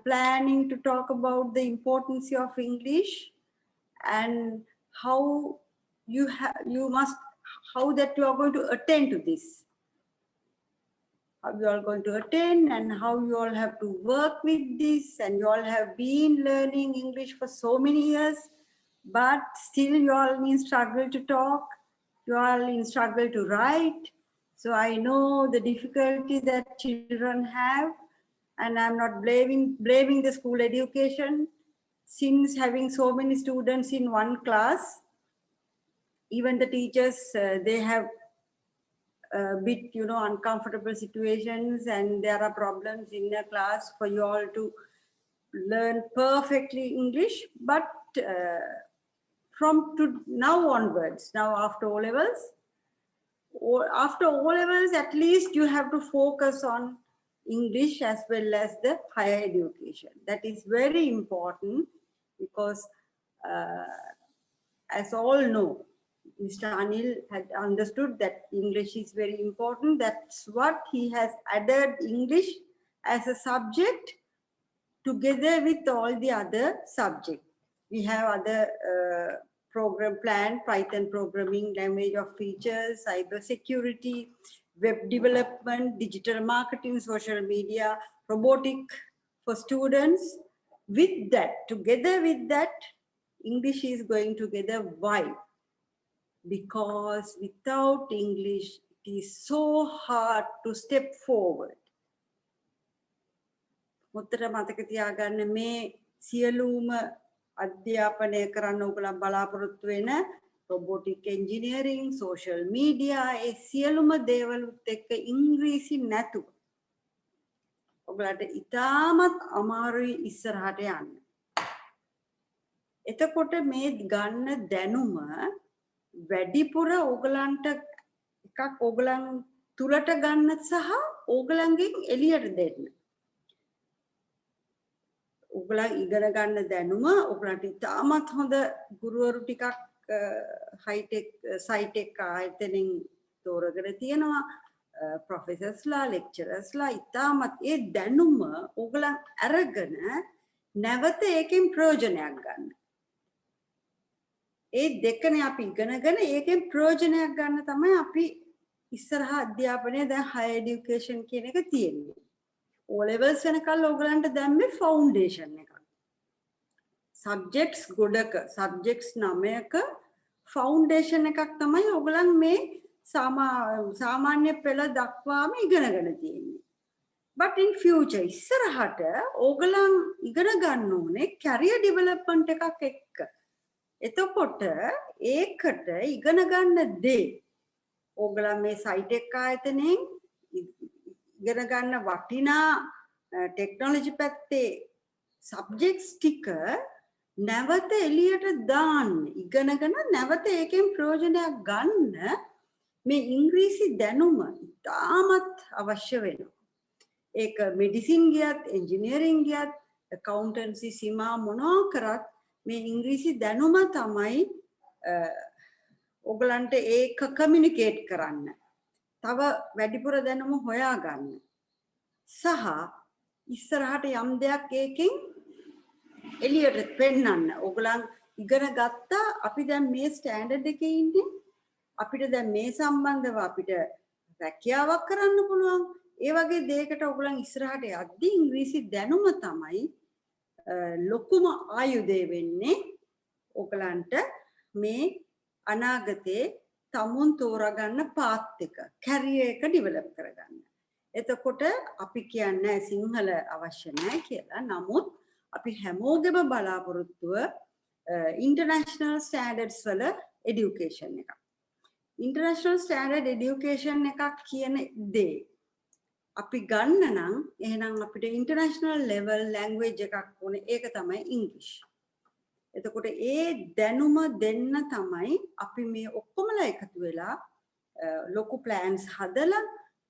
planning to talk about the importance of English and how how that you are going to attend to this. How you are going to attend and how you all have to work with this, and you all have been learning English for so many years, but still you all in struggle to talk, you all in struggle to write. So I know the difficulty that children have, and I'm not blaming the school education, since having so many students in one class, even the teachers, they have a bit, uncomfortable situations, and there are problems in a class for you all to learn perfectly English. But from now onwards, now after O-levels, at least you have to focus on English as well as the higher education. That is very important because as all know, Mr. Anil had understood that English is very important. That's what he has added English as a subject together with all the other subjects. We have other program plan, Python programming, language of features, cyber security, web development, digital marketing, social media, robotic for students. With that, together with that, English is going together. Why? Because without English, it is so hard to step forward. මුත්තර මතක තියාගන්න මේ සියලුම අධ්‍යාපනය කරන්න ඔයගොල්ලන් බලාපොරොත්තු වෙන robotic engineering, social media, ඒ සියලුම දේවලුත් එක්ක ඉංග්‍රීසි නැතුව ඔයගලට ඉතාමත් අමාරුයි ඉස්සරහට යන්න. එතකොට මේ ගන්න දැනුම වැඩිපුර ඔයගලන්ට එකක් ඔයගලන් තුලට ගන්න සහ ඔයගලන්ගෙන් එළියට දෙන්න. ඔයගලන් ඉගෙන ගන්න දැනුම ඔයගලන්ට ඉතාමත් හොඳ ගුරුවරු ටිකක් හයිටෙක් සයිටෙක් ආයතනෙන් තෝරගෙන තියෙනවා. ප්‍රොෆෙසර්ස්ලා ලෙක්චරර්ස්ලා ඉතාමත් ඒ දැනුම ඔයගලන් අරගෙන නැවත ඒකෙන් ප්‍රයෝජනයක් ගන්න. ඒ දෙකනේ අපි ඉගෙනගෙන ඒකෙන් ප්‍රයෝජනයක් ගන්න තමයි අපි ඉස්සරහා අධ්‍යාපනයේ දැන් higher education කියන එක තියෙන්නේ. O levels වෙනකල් ඔයගලන්ට දැම්මේ ෆවුන්ඩේෂන් එකක්. සබ්ජෙක්ට්ස් ගොඩක සබ්ජෙක්ට්ස් 9ක ෆවුන්ඩේෂන් එකක් තමයි ඔයගලන් මේ සාමාන්‍ය පෙළ දක්වාම ඉගෙනගෙන තියෙන්නේ. But in future ඉස්සරහට ඔයගලන් ඉගෙන ගන්න ඕනේ career development එකක් එක්ක. එතකොට ඒකට ඉගෙන ගන්න දේ ඔයගලන් මේ සයිටෙක් ආයතනයෙන් ඉගෙන ගන්න වටිනා ටෙක්නොලොජි පැත්තේ සබ්ජෙක්ට්ස් ටික නැවත එළියට දාන්න ඉගෙනගෙන නැවත ඒකෙන් ප්‍රයෝජනයක් ගන්න මේ ඉංග්‍රීසි දැනුම ඉතාමත් අවශ්‍ය වෙනවා. ඒක මෙඩිසින් ගියත්, එන්ජිනියරින් ගියත්, accountancy සීමා මොනවා කරත් මේ ඉංග්‍රීසි දැනුම තමයි ඔයගලන්ට ඒක කමියුනිකේට් කරන්න. තව වැඩිපුර දැනුම හොයාගන්න. සහ ඉස්සරහට යම් දෙයක් ඒකෙන් එළියට පෙන්නන්න. ඔයගලන් ඉගෙන ගත්තා අපි දැන් මේ ස්ටෑන්ඩඩ් එකේ ඉන්නේ. අපිට දැන් මේ සම්බන්ධව අපිට රැකියාවක් කරන්න පුළුවන්. ඒ වගේ දෙයකට ඔයගලන් ඉස්සරහට යද්දී ඉංග්‍රීසි දැනුම තමයි ලොකුම ආයුධය වෙන්නේ ඔයගලන්ට මේ අනාගතේ තමුන් තෝරාගන්න පාත් එක කැරියර් එක ඩෙවලොප් කරගන්න. එතකොට අපි කියන්නේ සිංහල අවශ්‍ය නැහැ කියලා. නමුත් අපි හැමෝගෙම බලාපොරොත්තුව ඉන්ටර්නැෂනල් ස්ටෑන්ඩඩ්ස් වල এডুকেෂන් එකක්. ඉන්ටර්නැෂනල් ස්ටෑන්ඩඩ් এডুকেෂන් එකක් කියන දේ අපි ගන්න නම් එහෙනම් අපිට ඉන්ටර්නැෂනල් ලෙවල් ලැන්ග්වේජ් එකක් ඕනේ. ඒක තමයි ඉංග්‍රීසි. එතකොට ඒ දැනුම දෙන්න තමයි අපි මේ ඔක්කොමලා එකතු වෙලා ලොකු ප්ලෑන්ස් හදලා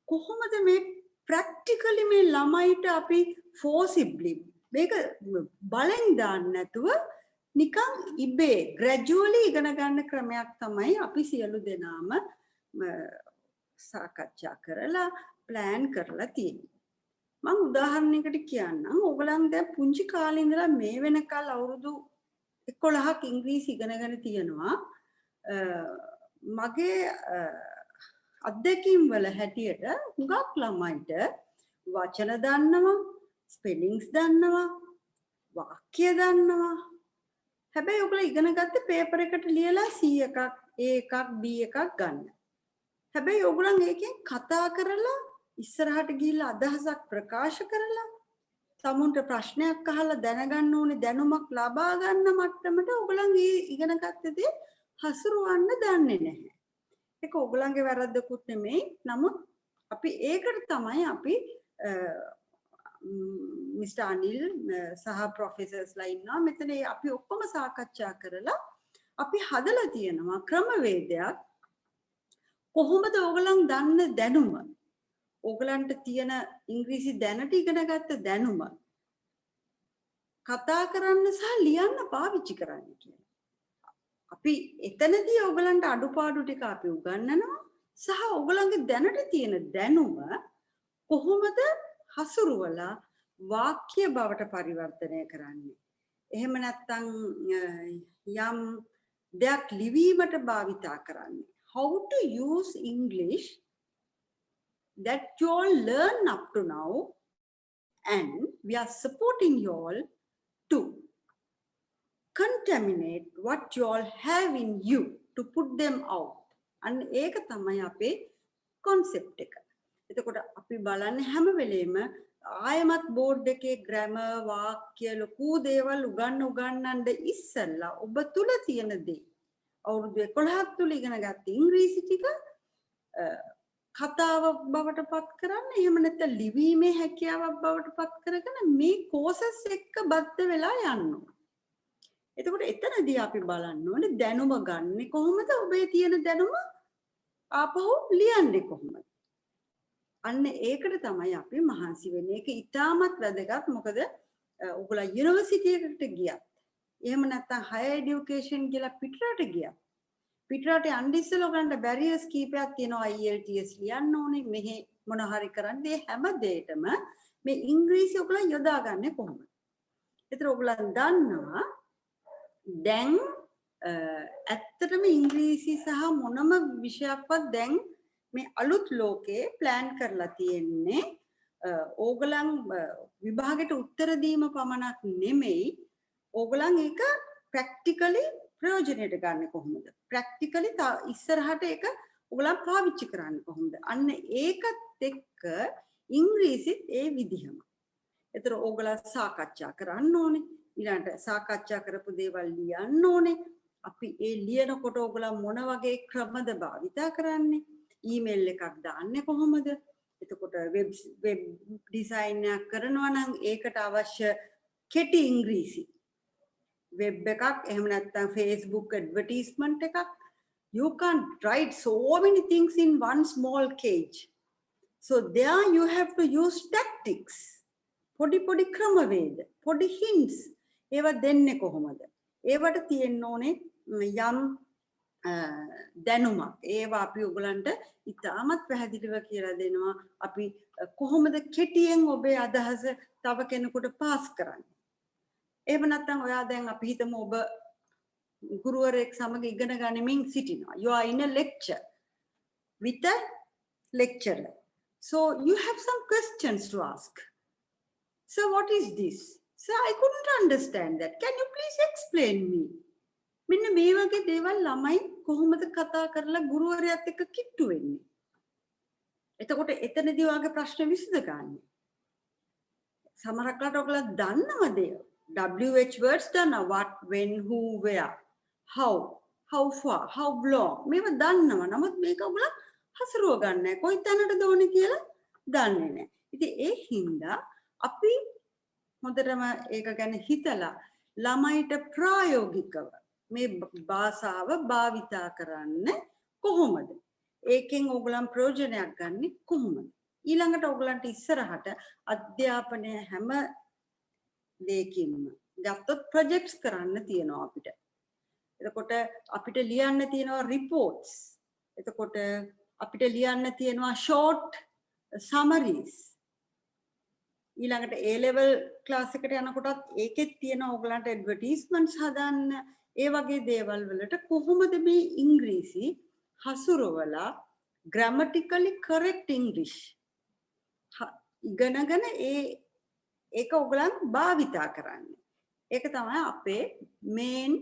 කොහොමද මේ ප්‍රැක්ටිකලි මේ ළමයිට අපි ෆෝසිබ්ලි මේක බලෙන් දාන්න නැතුව නිකන් ඉබේ ග්‍රැජුවලි ඉගෙන ගන්න ක්‍රමයක් තමයි අපි සියලු දෙනාම සාකච්ඡා කරලා ප්ලෑන් කරලා තියෙන්නේ. මම උදාහරණයකට කියන්නම්. ඕගලන් දැන් පුංචි කාලේ ඉඳලා මේ වෙනකල් අවුරුදු 11ක් ඉංග්‍රීසි ඉගෙනගෙන තියෙනවා. මගේ අත්දැකීම් වල හැටියට හුඟක් ළමයිට වචන දන්නවා, ස්පෙලිංග්ස් දන්නවා, වාක්‍ය දන්නවා. හැබැයි ඔයගොල්ලෝ ඉගෙන ගත්තේ පේපර් එකට ලියලා C එකක්, A එකක්, B එකක් ගන්න. හැබැයි ඔයගොල්ලන් ඒකෙන් කතා කරලා ඉස්සරහට ගිහිල්ලා අදහසක් ප්‍රකාශ කරලා සමුන්ට ප්‍රශ්නයක් අහලා දැනගන්න ඕනේ දැනුමක් ලබා ගන්න මට්ටමට ඔයගොල්ලන් ඉගෙන ගත්තදී හසුරවන්න දන්නේ නැහැ. ඒක ඔයගොල්ලන්ගේ වැරද්දකුත් නෙමෙයි. නමුත් අපි ඒකට තමයි අපි මිස්ටර් අනිල් සහ ප්‍රොෆෙසර්ස්ලා ඉන්නවා. මෙතන අපි ඔක්කොම සාකච්ඡා කරලා අපි හදලා තියෙනවා ක්‍රමවේදයක්. කොහොමද ඔයගොල්ලන් දන්න දැනුම ඕගලන්ට තියෙන ඉංග්‍රීසි දැනට ඉගෙනගත්ත දැනුම කතා කරන්න සහ ලියන්න පාවිච්චි කරන්න කියලා. අපි එතනදී ඕගලන්ට අඩුපාඩු ටික අපි උගන්වනවා සහ ඕගලන්ගේ දැනට තියෙන දැනුම කොහොමද හසුරුවලා වාක්‍ය බවට පරිවර්තනය කරන්නේ. එහෙම නැත්නම් යම් දෙයක් ලිවීමට භාවිතා කරන්නේ. How to use English that you all learn up to now, and we are supporting you all to contaminate what you all have in you to put them out. And ඒක තමයි අපේ concept එක. එතකොට අපි බලන්නේ හැම වෙලේම ආයමත් බෝඩ් එකේ grammar වාක්‍ය ලොකු දේවල් උගන්නන්න ඉස්සෙල්ලා ඔබ තුල තියෙන දේ අවුරුදු 11ක් තුල ඉගෙන ගත්ත ඉංග්‍රීසි ටික කතාව බවට පත් කරන්න එහෙම නැත්නම් ලිවීමේ හැකියාවක් බවට පත් කරගෙන මේ කෝසස් එක්ක බද්ධ වෙලා යන්න ඕන. එතකොට එතනදී අපි බලන්න ඕනේ දැනුම ගන්නෙ කොහොමද? ඔබේ තියෙන දැනුම ආපහු ලියන්නේ කොහොමද? අන්න ඒකට තමයි අපි මහන්සි වෙන්නේ. ඒක ඉතාමත් වැදගත්. මොකද ඔයගොල්ලෝ යුනිවර්සිටි එකට ගියත් එහෙම නැත්නම් higher education කියලා පිටරට ගියත් පිටරට යන්න ඉස්සෙල්ලා ඔයගලන්ට බැරියර්ස් කීපයක් තියෙනවා. IELTS ලියන්න ඕනේ. මෙහි මොන හරි කරන්නේ හැම දෙයකම මේ ඉංග්‍රීසි ඔයගොල්ලෝ යොදාගන්නේ කොහොමද? ඒතර ඔයගොල්ලන් දන්නවා දැන් ඇත්තටම ඉංග්‍රීසි සහ මොනම විෂයක්වත් දැන් මේ අලුත් ලෝකේ ප්ලෑන් කරලා තියෙන්නේ ඕගලන් විභාගයට උත්තර දීම පමණක් නෙමෙයි ඕගලන් ඒක ප්‍රැක්ටිකලි ප්‍රයෝජනෙට ගන්න කොහොමද? ප්‍රැක්ටිකලි ඉස්සරහට ඒක ඔයගලන් පාවිච්චි කරන්නේ කොහොමද? අන්න ඒකත් එක්ක ඉංග්‍රීසිත් ඒ විදිහම. ඒතර ඔයගලන් සාකච්ඡා කරන්න ඕනේ. ඊළඟට සාකච්ඡා කරපු දේවල් ලියන්න ඕනේ. අපි ඒ ලියනකොට ඔයගලන් මොන වගේ ක්‍රමද භාවිතා කරන්නේ? ඊමේල් එකක් දාන්නේ කොහොමද? එතකොට වෙබ් ඩිසයින් එකක් කරනවා නම් ඒකට අවශ්‍ය කෙටි ඉංග්‍රීසි web එකක් එහෙම නැත්නම් Facebook advertisement එකක්. You can't write so many things in one small cage. So there you have to use tactics. පොඩි ක්‍රමවේද, පොඩි hints ඒවා දෙන්නේ කොහොමද? ඒවට තියෙන්න ඕනේ යම් දැනුමක්. ඒවා අපි ඔයගලන්ට ඉතාමත් පැහැදිලිව කියලා දෙනවා. අපි කොහොමද කෙටියෙන් ඔබේ අදහස තව කෙනෙකුට පාස් කරන්නේ? එහෙම නැත්නම් ඔයා දැන් අපි හිතමු ඔබ ගුරුවරයෙක් සමග ඉගෙන ගනිමින් සිටිනවා. You are in a lecture with a lecturer. So you have some questions to ask. So what is this? So I couldn't understand that. Can you please explain me? මෙන්න මේ වගේ දේවල් ළමයි කොහොමද කතා කරලා ගුරුවරයාත් එක්ක කිට්ටු වෙන්නේ? එතකොට එතනදී ඔයාගේ ප්‍රශ්න විසඳගන්නේ. සමහරක්ලට ඔයගොල්ලෝ දන්නවද? WH words දන්නවා. What, when, who, where, how far, how long. මේවා දන්නවා. නමුත් මේක ඔයගොල්ලෝ හසුරුව ගන්න නැහැ. කොයි තැනටද ඕනේ කියලා දන්නේ නැහැ. ඉතින් ඒ හින්දා අපි හොඳටම ඒක ගැන හිතලා ළමයිට ප්‍රායෝගිකව මේ භාෂාව භාවිතා කරන්න කොහොමද? ඒකෙන් ඕගලන් ප්‍රයෝජනයක් ගන්න කොහොමද? ඊළඟට ඕගලන්ට ඉස්සරහට අධ්‍යාපනය හැම දෙයකින්ම ගත්තොත් ප්‍රොජෙක්ට්ස් කරන්න තියෙනවා අපිට. එතකොට අපිට ලියන්න තියෙනවා රිපෝට්ස්. එතකොට අපිට ලියන්න තියෙනවා ෂෝට් සමරීස්. ඊළඟට A level class එකට යනකොටත් ඒකෙත් තියෙන ඕගලන්ට advertisements හදන්න ඒ වගේ දේවල් වලට කොහොමද මේ ඉංග්‍රීසි හසුරවලා grammatically correct English ඉගෙනගෙන ඒක ඕගලන් භාවිතා කරන්නේ. ඒක තමයි අපේ main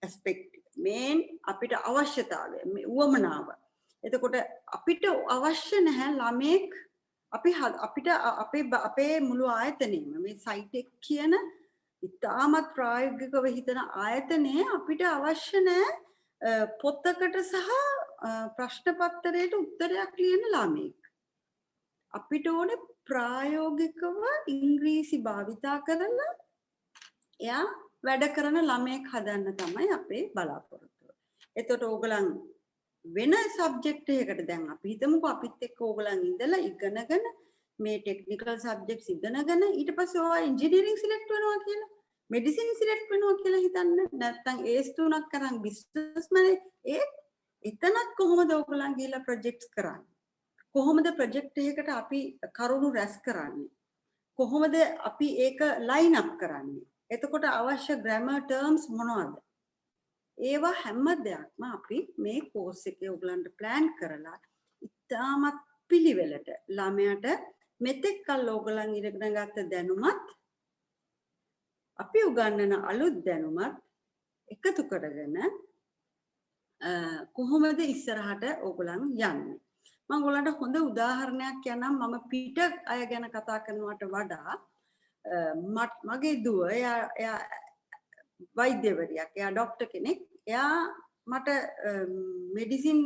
aspect main අපිට අවශ්‍යතාවය මේ උවමනාව. එතකොට අපිට අවශ්‍ය නැහැ ළමෙක් අපිට අපේ මුළු ආයතනෙම මේ සයිට් එක කියන ඉතාමත් ප්‍රායෝගිකව හිතන ආයතනයේ අපිට අවශ්‍ය නැහැ පොතකට සහ ප්‍රශ්න පත්‍රයට උත්තරයක් ලියන ළමෙක්. අපිට ඕනේ ප්‍රායෝගිකව ඉංග්‍රීසි භාවිතා කරලා එයා වැඩ කරන ළමෙක් හදන්න තමයි අපේ බලාපොරොත්තුව. එතකොට ඕගලන් වෙන සබ්ජෙක්ට් එකකට දැන් අපි හිතමුකෝ අපිත් එක්ක ඕගලන් ඉඳලා ඉගෙනගෙන මේ ටෙක්නිකල් සබ්ජෙක්ට්ස් ඉගෙනගෙන ඊට පස්සේ ඔයා ඉංජිනේරින්ග් සිලෙක්ට් වෙනවා කියලා මෙඩිසින් සිලෙක්ට් වෙනවා කියලා හිතන්න. නැත්නම් ඒස් තුනක් කරන් බිස්නස් මැනේජ් එතනත් කොහොමද ඕගලන් ගිහලා ප්‍රොජෙක්ට්ස් කරන්නේ? කොහොමද ප්‍රොජෙක්ට් එකකට අපි කරුණු රැස් කරන්නේ? කොහොමද අපි ඒක ලයින් අප් කරන්නේ? එතකොට අවශ්‍ය ග්‍රැමර් ටර්ම්ස් මොනවද? ඒවා හැම දෙයක්ම අපි මේ කෝස් එකේ ඔයගලන්ට ප්ලෑන් කරලා ඉතාමත් පිළිවෙලට ළමයාට මෙතෙක් කල් ඔයගලන් ඉගෙන ගත්ත දැනුමත් අපි උගන්වන අලුත් දැනුමත් එකතු කරගෙන කොහොමද ඉස්සරහට ඔයගලන් යන්නේ? මම ඔයගලන්ට හොඳ උදාහරණයක් කියන්නම්. මම පිට අය ගැන කතා කරනවට වඩා මගේ දුව එයා වෛද්‍යවරියක්, එයා ડોක්ටර් කෙනෙක්. එයා මට මෙඩිසින්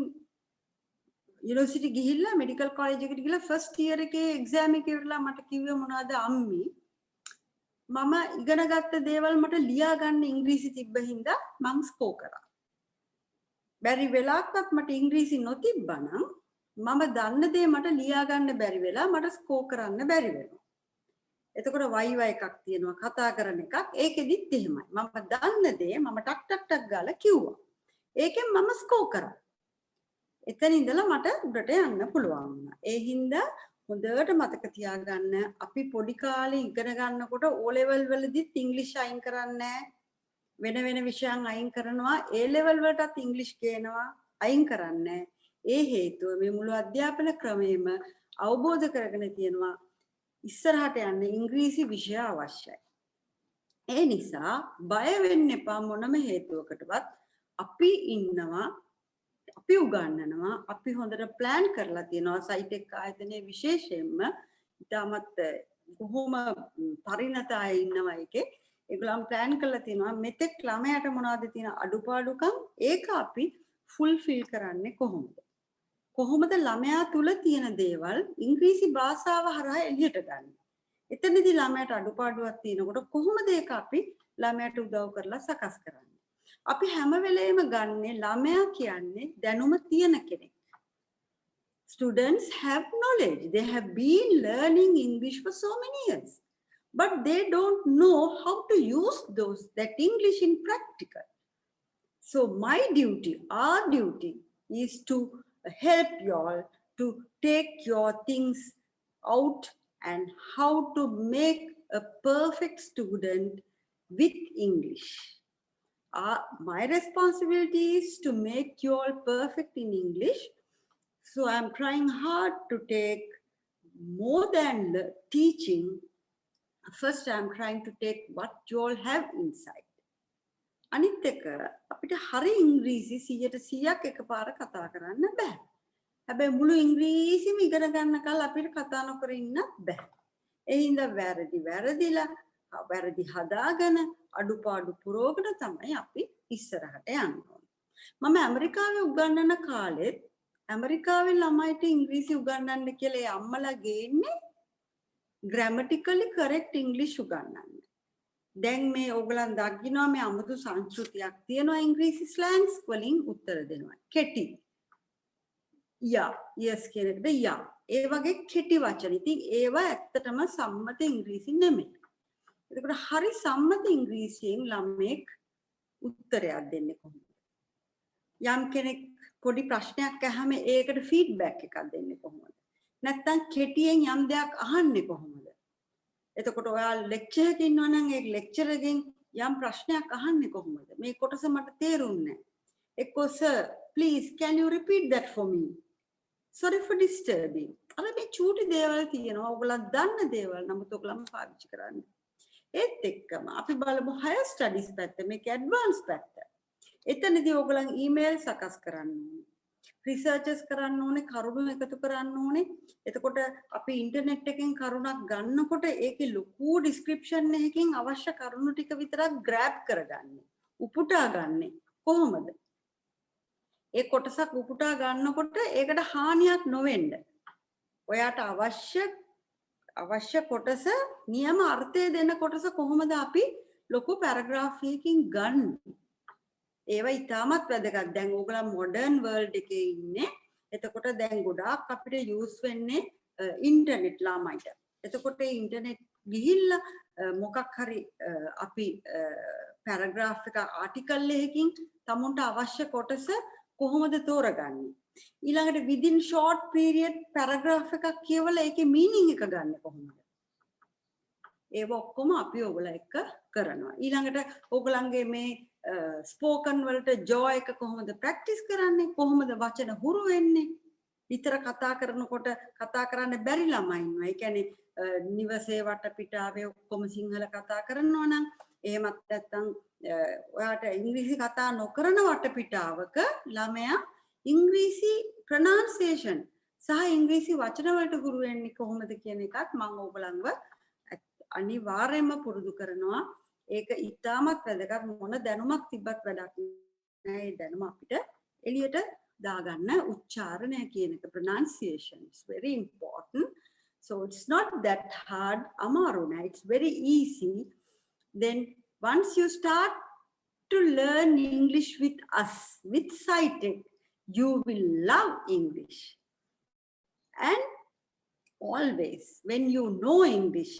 යුනිවර්සිටි ගිහිල්ලා මෙඩිකල් කොලෙජ් එකට ගිහිල්ලා ෆස්ට් ඉයර් එකේ එක්සෑම් එක ඉවරලා මට කිව්වේ මොනවද අම්මි මම ඉගෙන ගත්ත දේවල් මට ලියා ගන්න ඉංග්‍රීසි තිබ්බ හින්දා මං ස්කෝ කරා. බැරි වෙලාවක්වත් මට ඉංග්‍රීසි නොතිබ්බනම් මම දන්න දේ මට ලියා ගන්න බැරි වෙලා මට ස්කෝ කරන්න බැරි වෙනවා. එතකොට වයිවා එකක් තියෙනවා කතා කරන එකක්. ඒකෙදිත් එහෙමයි. මම දන්න දේ මම ටක් ටක් ටක් ගාලා කිව්වා. ඒකෙන් මම ස්කෝ කරා. එතන ඉඳලා මට උඩට යන්න පුළුවන් වුණා. ඒ හින්දා හොඳට මතක තියාගන්න අපි පොඩි කාලේ ඉගෙන ගන්නකොට O level වලදීත් ඉංග්‍රීසි අයින් කරන්නේ වෙන විෂයන් අයින් කරනවා. A level වලටත් ඉංග්‍රීසි කියනවා අයින් කරන්නේ. ඒ හේතුව මේ මුළු අධ්‍යාපන ක්‍රමයේම අවබෝධ කරගෙන තියෙනවා ඉස්සරහට යන්න ඉංග්‍රීසි විෂය අවශ්‍යයි. ඒ නිසා බය වෙන්න එපා මොනම හේතුවකටවත්. අපි ඉන්නවා, අපි උගන්වනවා, අපි හොඳට ප්ලෑන් කරලා තියෙනවා සයිට් එක ආයතනයේ විශේෂයෙන්ම ඉතාමත් කොහොම පරිණත අය ඉන්නවා එකේ. ඒගොල්ලන් ප්ලෑන් කරලා තියෙනවා මෙතෙක් ළමයට මොනවද තියෙන අඩුපාඩුකම් ඒක අපි ෆුල්ෆිල් කරන්නේ කොහොමද? කොහොමද ළමයා තුල තියෙන දේවල් ඉංග්‍රීසි භාෂාව හරහා එළියට ගන්න. එතනදී ළමයාට අඩුපාඩුවක් තියෙනකොට කොහොමද ඒක අපි ළමයාට උදව් කරලා සකස් කරන්නේ? අපි හැම වෙලේම ගන්නේ ළමයා කියන්නේ දැනුම තියෙන කෙනෙක්. Students have knowledge. They have been learning English for so many years. But they don't know how to use that English in practical. So my duty, our duty is to help you all to take your things out and how to make a perfect student with English. My responsibility is to make you all perfect in English. So I'm trying hard to take more than the teaching. First, I'm trying to take what you all have inside. අනිත් එක අපිට හරි ඉංග්‍රීසි 100% එකපාර කතා කරන්න බෑ. හැබැයි මුළු ඉංග්‍රීසිම ඉගෙන ගන්නකල් අපිට කතා නොකර ඉන්නත් බෑ. ඒ හින්දා වැරදි හදාගෙන අඩුපාඩු පුරවගෙන තමයි අපි ඉස්සරහට යන්න ඕනේ. මම ඇමරිකාවේ උගන්වන කාලෙත් ඇමරිකාවේ ළමයිට ඉංග්‍රීසි උගන්වන්න කියලා ඒ අම්මලා ගේන්නේ grammatically correct English උගන්වන්න. දැන් මේ ඕගලන් දකින්නවා මේ අමුතු සංස්කෘතියක් තියෙනවා ඉංග්‍රීසි ස්ලැන්ග්ස් වලින් උත්තර දෙනවා. කෙටි. යා, yes කියන එකට යා. ඒ වගේ කෙටි වචන. ඉතින් ඒවා ඇත්තටම සම්මත ඉංග්‍රීසි නෙමෙයි. එතකොට හරි සම්මත ඉංග්‍රීසියෙන් ළමෙක් උත්තරයක් දෙන්නේ කොහොමද? යම් කෙනෙක් පොඩි ප්‍රශ්නයක් අහම ඒකට ෆීඩ්බැක් එකක් දෙන්නේ කොහොමද? නැත්නම් කෙටියෙන් යම් දෙයක් අහන්නේ කොහොමද? එතකොට ඔයා ලෙක්චර් එකක ඉන්නවා නම් ඒ ලෙක්චර් එකෙන් යම් ප්‍රශ්නයක් අහන්නේ කොහොමද? මේ කොටස මට තේරුන්නේ නැහැ. එක්කෝ sir please can you repeat that for me? Sorry for disturbing. අර මේ චූටි දේවල් තියෙනවා. ඔයගොල්ලන් දන්න දේවල් නමුත් ඔයගොල්ලන් පාවිච්චි කරන්නේ. ඒත් එක්කම අපි බලමු higher studies පැත්ත මේක advanced පැත්ත. එතනදී ඔයගොල්ලන් ඊමේල් සකස් කරන්න ඕනේ. රිසර්චස් කරන්න ඕනේ, කරුණු එකතු කරන්න ඕනේ. එතකොට අපි ඉන්ටර්නෙට් එකෙන් කරුණක් ගන්නකොට ඒකේ ලොකු ඩිස්ක්‍රිප්ෂන් එකකින් අවශ්‍ය කරුණු ටික විතරක් ග්‍රැබ් කරගන්නේ. උපුටා ගන්නෙ කොහොමද? ඒ කොටසක් උපුටා ගන්නකොට ඒකට හානියක් නොවෙන්න. ඔයාට අවශ්‍ය කොටස නියම අර්ථය දෙන කොටස කොහොමද අපි ලොකු පැරග්‍රාෆ් එකකින් ගන්න? ඒවා ඉතාමත් වැදගත්. දැන් ඕගොල්ලෝ මොඩර්න් වර්ල්ඩ් එකේ ඉන්නේ. එතකොට දැන් ගොඩාක් අපිට යූස් වෙන්නේ ඉන්ටර්නෙට් ළමයිට. එතකොට ඒ ඉන්ටර්නෙට් ගිහිල්ලා මොකක් හරි අපි පැරග්‍රාෆ් එක ආටිකල් එකකින් තමුන්ට අවශ්‍ය කොටස කොහොමද තෝරගන්නේ? ඊළඟට within short period paragraph එකක් කියවලා ඒකේ meaning එක ගන්න කොහොමද? ඒව ඔක්කොම අපි ඔයගොල්ලෝ එක්ක කරනවා. ඊළඟට ඔයගොල්ලන්ගේ මේ ස්පෝකන් වලට ජෝ එක කොහොමද ප්‍රැක්ටිස් කරන්නේ? කොහොමද වචන හුරු වෙන්නේ? විතර කතා කරනකොට කතා කරන්න බැරි ළමයි ඉන්නවා. ඒ කියන්නේ නිවසේ වටපිටාවේ ඔක්කොම සිංහල කතා කරනවා නම් එහෙමත් නැත්නම් ඔයාට ඉංග්‍රීසි කතා නොකරන වටපිටාවක ළමයා ඉංග්‍රීසි ප්‍රොනන්සියේෂන් සහ ඉංග්‍රීසි වචන වලට හුරු වෙන්නේ කොහොමද කියන එකත් මම ඔයගලන්ව අනිවාර්යයෙන්ම පුරුදු කරනවා. ඒක ඉතාමත් වැදගත්. මොන දැනුමක් තිබ්බත් වැඩක් නෑ. ඒ දැනුම අපිට එළියට දාගන්න උච්චාරණය කියන එක pronunciation is very important. So it's not that hard. අමාරු නෑ. It's very easy. Then once you start to learn English with us, with SciTech, you will love English. And always, when you know English,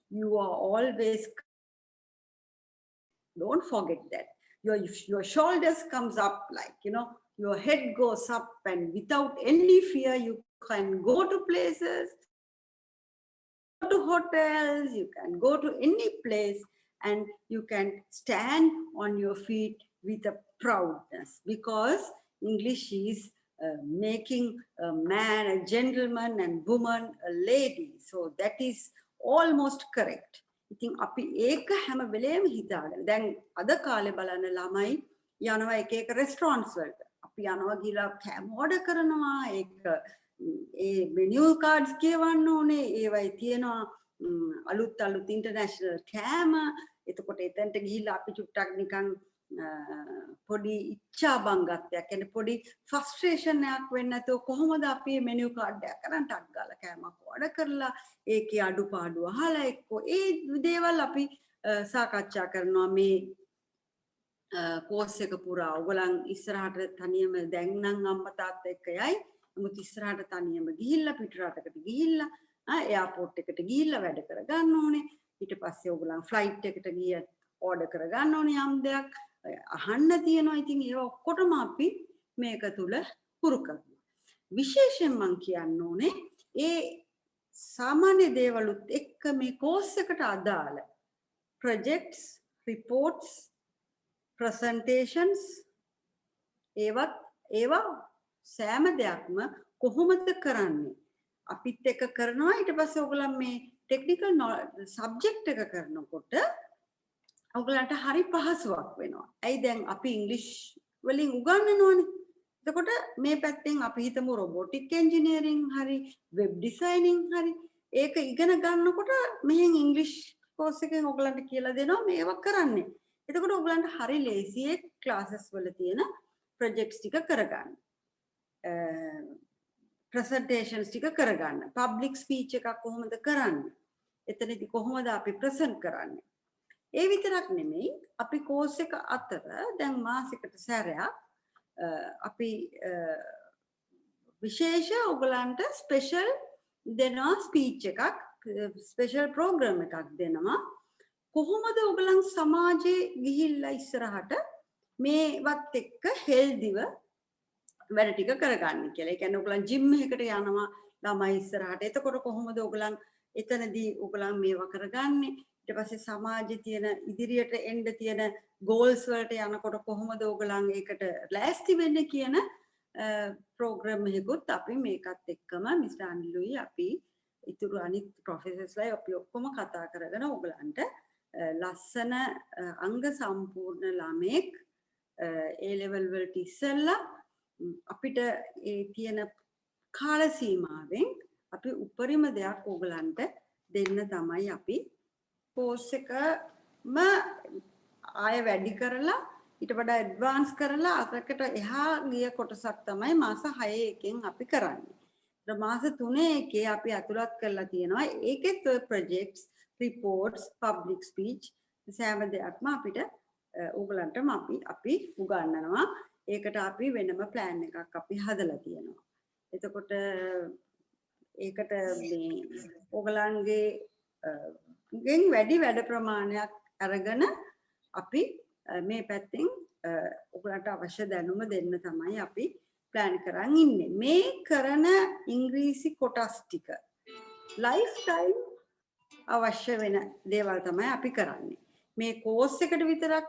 you are always, don't forget that. Your shoulders comes up like, your head goes up and without any fear, you can go to places, go to hotels, you can go to any place and you can stand on your feet with a proudness because English is making a man a gentleman and woman a lady. So that is almost correct. ඉතින් අපි ඒක හැම වෙලේම හිතාගෙන දැන් අද කාලේ බලන ළමයි යනවා එක එක රෙස්ටොරන්ට්ස් වලට. අපි යනවා ගිහලා කෑම ඕඩර් කරනවා. ඒක ඒ මෙනු කාඩ්ස් කියවන්න ඕනේ. ඒවයි තියෙනවා අලුත් ඉන්ටර්නැෂනල් කෑම. එතකොට එතනට ගිහිල්ලා අපි චුට්ටක් නිකන් පොඩි ඉච්ඡා බංගත්වයක් කියන්නේ පොඩි ෆ්‍රස්ට්‍රේෂන් එකක් වෙන්නේ නැතුව කොහොමද අපි මෙනු කාඩ් එක කරන් ටක් ගාලා කෑමක් ඕඩර් කරලා ඒකේ අඩුපාඩු අහලා එක්කෝ ඒ දේවල් අපි සාකච්ඡා කරනවා මේ කෝස් එක පුරා. ඔයගලන් ඉස්සරහට තනියම දැන් නම් අම්මා තාත්තා එක්ක යයි. නමුත් ඉස්සරහට තනියම ගිහිල්ලා පිටරටකට ගිහිල්ලා එයාපෝට් එකට ගිහිල්ලා වැඩ කරගන්න ඕනේ. ඊට පස්සේ ඔයගලන් ෆ්ලයිට් එකට ගිය ඕඩර් කරගන්න ඕනේ යම් දෙයක් අහන්න තියෙනවා. ඉතින් ඒක ඔක්කොටම අපි මේක තුල පුරු කරනවා. විශේෂයෙන් මම කියන්න ඕනේ ඒ සාමාන්‍ය දේවලුත් එක්ක මේ කෝස් එකට අදාළ projects, reports, presentations ඒවා සෑම දෙයක්ම කොහොමද කරන්නේ අපිත් එක්ක කරනවා. ඊට පස්සේ ඔයගොල්ලන් මේ ටෙක්නිකල් සබ්ජෙක්ට් එක කරනකොට ඔයගලන්ට හරි පහසුවක් වෙනවා. ඇයි දැන් අපි ඉංග්‍රීසි වලින් උගන්වනවනේ. එතකොට මේ පැත්තෙන් අපි හිතමු රොබොටික් එන්ජිනියරින් හරි වෙබ් ඩිසයිනින් හරි ඒක ඉගෙන ගන්නකොට මෙහෙන් ඉංග්‍රීසි කෝස් එකෙන් ඔයගලන්ට කියලා දෙනවා මේවා කරන්න. එතකොට ඔයගලන්ට හරි ලේසි ඒ ක්ලාසස් වල තියෙන ප්‍රොජෙක්ට්ස් ටික කරගන්න. ප්‍රසන්ටේෂන්ස් ටික කරගන්න. පබ්ලික් ස්පීච් එකක් කොහොමද කරන්නේ? එතනදී කොහොමද අපි ප්‍රසන්ට් කරන්නේ? ඒ විතරක් නෙමෙයි අපි කෝස් එක අතර දැන් මාසෙකට සැරයක් අපි විශේෂ ඔයගලන්ට ස්පෙෂල් දෙනවා ස්පීච් එකක් ස්පෙෂල් ප්‍රෝග්‍රෑම් එකක් දෙනවා. කොහොමද ඔයගලන් සමාජයේ ගිහිල්ලා ඉස්සරහට මේවත් එක්ක හෙල්දිව වැඩ ටික කරගන්න කියලා. ඒ කියන්නේ ඔයගලන් ජිම් එකකට යනවා ළමයි ඉස්සරහට. එතකොට කොහොමද ඔයගලන් එතනදී ඔයගොල්ලන් මේවා කරගන්නේ. ඊට පස්සේ සමාජයේ තියෙන ඉදිරියට එන්න තියෙන goals වලට යනකොට කොහොමද ඔයගොල්ලන් ඒකට ලෑස්ති වෙන්නේ කියන ප්‍රෝග්‍රෑම් එකකුත් අපි මේකත් එක්කම මිස්ටර් අනිලුයි අපි ඉතුරු අනිත් ප්‍රොෆෙසර්ස්ලා අපි ඔක්කොම කතා කරගෙන ඔයගලන්ට ලස්සන අංග සම්පූර්ණ ළමෙක් ඒ ලෙවල් වලට ඉස්සෙල්ලා අපිට ඒ තියෙන කාල සීමාවෙන් අපි උපරිම දෙයක් ඔයගලන්ට දෙන්න තමයි අපි කෝස් එකම ආය වැඩි කරලා ඊට වඩා ඇඩ්වාන්ස් කරලා අතකට එහා ගිය කොටසක් තමයි මාස 6 එකෙන් අපි කරන්නේ. ඊට මාස 3 එකේ අපි අතුලත් කරලා තියෙනවා. ඒකෙත් ඔය ප්‍රොජෙක්ට්ස්, රිපෝට්ස්, පබ්ලික් ස්පීච් සෑම දෙයක්ම අපිට ඕගලන්ටම අපි උගන්වනවා. ඒකට අපි වෙනම ප්ලෑන් එකක් අපි හදලා තියෙනවා. එතකොට ඒකට මේ ඕගලන්ගේ ගෙන් වැඩි වැඩ ප්‍රමාණයක් අරගෙන අපි මේ පැත්තෙන් ඔයගලන්ට අවශ්‍ය දැනුම දෙන්න තමයි අපි ප්ලෑන් කරන් ඉන්නේ. මේ කරන ඉංග්‍රීසි කොටස් ටික ලයිෆ් ටයිම් අවශ්‍ය වෙන දේවල් තමයි අපි කරන්නේ. මේ කෝස් එකට විතරක්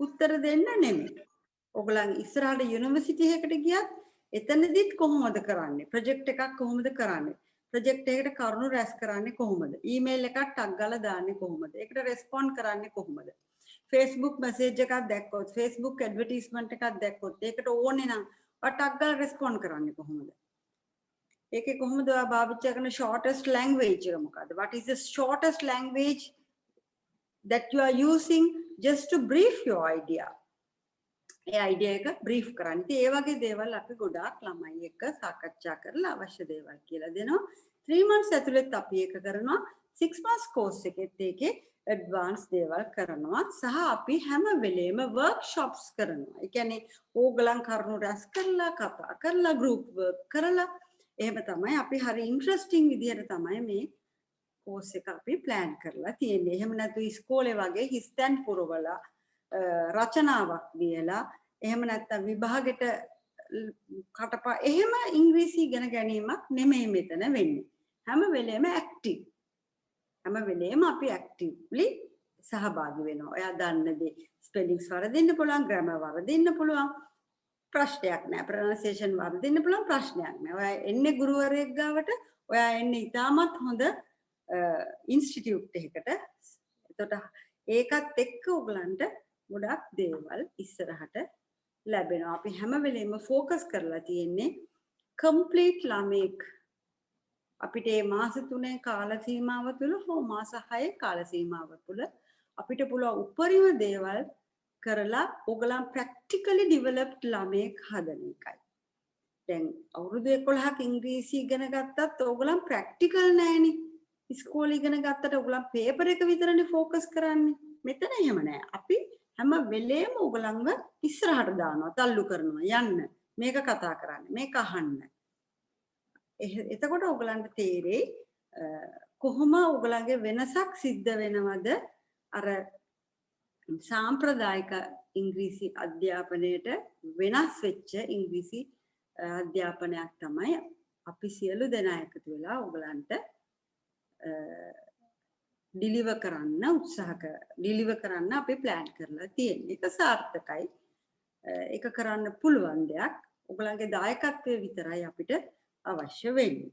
උත්තර දෙන්න නෙමෙයි. ඔයගලන් ඉස්සරහට යුනිවර්සිටි එකකට ගියත් එතනදිත් කොහොමද කරන්නේ? ප්‍රොජෙක්ට් එකක් කොහොමද කරන්නේ? ප්‍රොජෙක්ට් එකකට කරුණු රැස් කරන්නේ කොහොමද? ඊමේල් එකක් ටග් ගාලා දාන්නේ කොහොමද? ඒකට රෙස්පොන්ඩ් කරන්නේ කොහොමද? Facebook message එකක් දැක්කොත් Facebook advertisement එකක් දැක්කොත් ඒකට ඕනේ නම් ටග් ගාලා රෙස්පොන්ඩ් කරන්නේ කොහොමද? ඒකේ කොහොමද ඔයා භාවිතා කරන shortest language එක මොකද්ද? What is the shortest language that you are using just to brief your idea? A idea එක brief කරන්න. ඉතින් ඒ වගේ දේවල් අපි ගොඩාක් ළමයි එක්ක සාකච්ඡා කරලා අවශ්‍ය දේවල් කියලා දෙනවා. 3 months ඇතුළත අපි ඒක කරනවා. 6 months course එකෙත් ඒකේ advanced දේවල් කරනවා. සහ අපි හැම වෙලේම workshops කරනවා. ඒ කියන්නේ ඕගලන් කරුණු රැස් කරලා කතා කරලා group work කරලා එහෙම තමයි අපි හරි ඉන්ටරෙස්ටිං විදියට තමයි මේ කෝස් එක අපි ප්ලෑන් කරලා තියෙන්නේ. එහෙම නැතු ඉස්කෝලේ වගේ හිස්තැන් පුරවලා රචනාවක් ලියලා එහෙම නැත්නම් විභාගෙට කටපා එහෙම ඉංග්‍රීසි ඉගෙන ගැනීමක් නෙමෙයි මෙතන වෙන්නේ. හැම වෙලේම ඇක්ටිව්. හැම වෙලේම අපි ඇක්ටිව්ලි සහභාගී වෙනවා. ඔයා දන්න දේ ස්පෙලිංග්ස් වරදින්න පුළුවන්, ග්‍රැමර් වරදින්න පුළුවන්. ප්‍රශ්නයක් නෑ. ප්‍රොනන්සියේෂන් වරදින්න පුළුවන් ප්‍රශ්නයක් නෑ. ඔයා එන්නේ ගුරුවරයෙක් ගාවට, ඔයා එන්නේ ඉතාමත් හොඳ ඉන්ස්ටිටියුට් එකකට. එතකොට ඒකත් එක්ක ඔයගලන්ට ගොඩක් දේවල් ඉස්සරහට ලැබෙනවා. අපි හැම වෙලේම ફોකස් කරලා තියෙන්නේ කම්ප්ලීට් ළමෙක් අපිට මේ මාස 3 කාල සීමාව තුළ හෝ මාස 6 කාල සීමාව තුළ අපිට පුළුවන් උපරිම දේවල් කරලා ඔයගලන් ප්‍රැක්ටිකලි ඩෙවලොප්ඩ් ළමෙක් හදන එකයි. දැන් අවුරුදු 11ක් ඉංග්‍රීසි ඉගෙන ගත්තත් ඔයගලන් ප්‍රැක්ටිකල් නෑනේ. ඉස්කෝලේ ඉගෙන ගත්තට ඔයගලන් පේපර් එක විතරනේ ફોකස් කරන්නේ. මෙතන එහෙම නෑ. අපි හැම වෙලේම ඔයගලන්ව ඉස්සරහට දානවා, තල්ලු කරනවා, යන්න. මේක කතා කරන්න, මේක අහන්න. එතකොට ඔයගලන්ට තේරෙයි කොහොම ඔයගලන්ගේ වෙනසක් සිද්ධ වෙනවද අර සාම්ප්‍රදායික ඉංග්‍රීසි අධ්‍යාපනයට වෙනස් වෙච්ච ඉංග්‍රීසි අධ්‍යාපනයක් තමයි අපි සියලු දෙනා එකතු වෙලා ඔයගලන්ට ඩිලිවර් කරන්න අපි ප්ලෑන් කරලා තියෙන්නේ. ඒක සාර්ථකයි. ඒක කරන්න පුළුවන් දෙයක්. ඔයගලන්ගේ දායකත්වය විතරයි අපිට අවශ්‍ය වෙන්නේ.